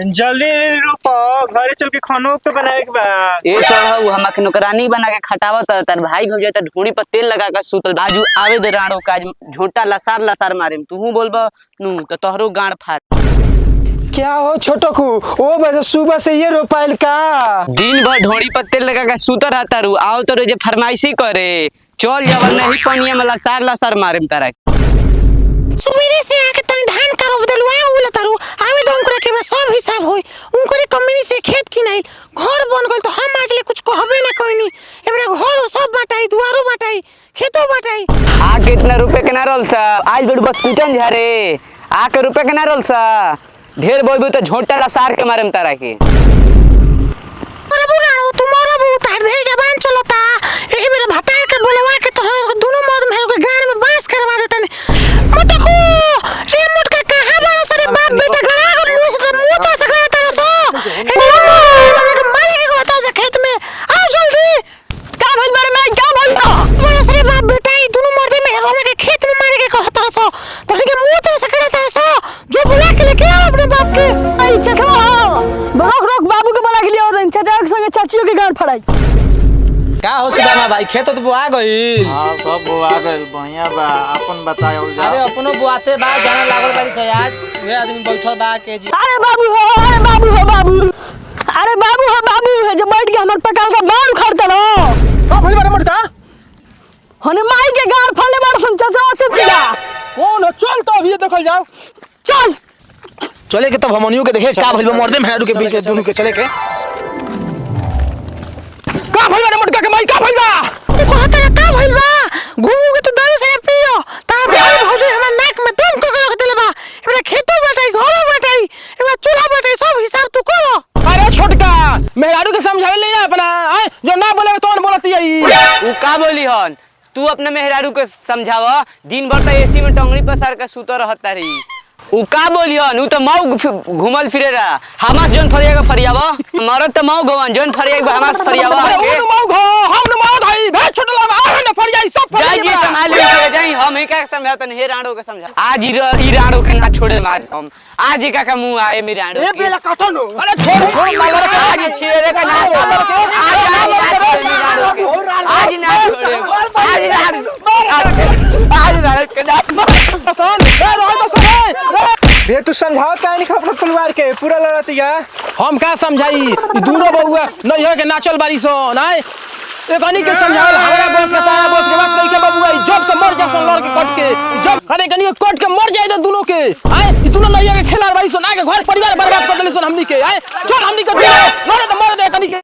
जल्दी रुको, घरे चल के खानो तो बनाए के बा। ए चढ़ऊ हमरा के नौकरानी बना के खटावत तार भाई भौजाई त ढूंढी पर तेल लगा के सुतल बाजू आवे दे राणो काज झोटा लसार लसार मारे तू बोलबा नु त तोहरो गांड फाट। क्या हो छोटो को ओ बजे सुबह से ये रोपाइल का दिन भर ढोड़ी पर तेल लगा के सुत रहता रू आओ तो जे फरमाइशी करे चल जब नहीं पनिया में लसार लसार मारे तारा सुबेरे से आके तन धान करो बदलवा उला तारू आवे दो उनकरा के सब हिसाब होई उनकरे कम्युनी से खेत की नहीं घर बन गइल तो हम आज ले कुछ कहबे ना कोइनी एबरा घर सब बाटाई दुआरो बाटाई खेतो बाटाई आ कितना रुपए के ना रोल सा आज बड़ बस कुटन झारे आ के रुपए के ना रोल सा ढेर बोलबू तो झोटा लसार के मारेम तारा के अरे बुराड़ो तुम्हारा बहुत ढेर जबान चलता एक मेरे भतार के बोलवा के तो दोनों मर्द में के गान में बांस करवा देतन मटको रे मुटका कहां बड़ा सरे बाप बेटा गड़ा और मुंह से मुंह तो से गड़ा तेरे सो ए मारे के होता है खेत में आओ जल्दी का भइल बारे में क्या बोल रहा बड़ा सरे बाप बेटा ई दोनों मर्द में हमरा के खेत में मारे के कहता सो तो के मुंह तो से गड़ा तेरे सो जो बुला के लेके आओ अपने बाप के आई चचा रोक बाबू के बोला के लिए और चाचा के संगे चाचियों के गांड फड़ाई का हो सुदामा भाई खेत तो बुआ गइल। हां सब बुआ गइल बढ़िया बा अपन बताओ जा। अरे अपनो बुआते बा जाना लागल बारी से आज वे आदमी बैठल बा के जी अरे बाबू हो अरे बाबू हो बाबू अरे बाबू हो बाबू है जब बैठ के हमर पकाल का बाल उखाड़ता लो का भइल बारे मोटका हने माई के गांड फले बार सन चाचा चचिया कौन हो चल तो अभी देखल जाओ चल चले के तब हमनियो के देखे का भइल बा मर्दे मेहरारू के बीच में दोनों के चले के का भइल बारे मोटका के माई का भइल बा तू कहत रे का भइल बा घूमू के तो दारू से पियो तार भाई भौजी हमर नाक में दम को रख देले बा एबरा खेतो बाटाई घरो बाटाई एबरा चूल्हा बाटाई सब हिसाब तू करो। अरे छोटका मेहरारू के समझावे ले ना अपना जो ना बोले तो बोलती है उ का बोली हन तू अपने मेहरारू के समझावा दिन भर तो एसी में टंगड़ी पर सर के सुत रहता रही उ का बोली हन उ तो मऊ घुमल फिरे रहा हमास जोन फरियागा फरियावा मरद तो मऊ गवन जोन फरियागा हमास फरियावा अरे उ मऊ घो हम न मऊ भाई भे छोटला आ न फरियाई सब जाई फरियाई जी संभाल के जाई हम ही का समझाओ तन हे राणो के समझा आज ई राणो के ना छोड़े मार हम आज ही का मुंह आए मेरे राणो ए बेला काटो नो अरे छोड़ मगर आज छेरे का ना आज ना छोड़े आज राणो के ना पसंद ए रहो तो सहे बे तू समझाओ काहे नहीं अपना परिवार के पूरा लड़तिया। हम का समझाई ई दूरो बउआ नहीं है के नाचल बारी सो नाय एक अनी के समझावल हमरा बॉस के ताया बॉस के बात नहीं के बबुआ जब से मर जासन लड़ के कट के जब अरे कनी कट के मर जाए तो दोनों के आए ई दोनों नहीं है के खेलार बारी सो ना के घर परिवार बर्बाद कर देले सन हमनी के आए चल हमनी के मर दे कनी के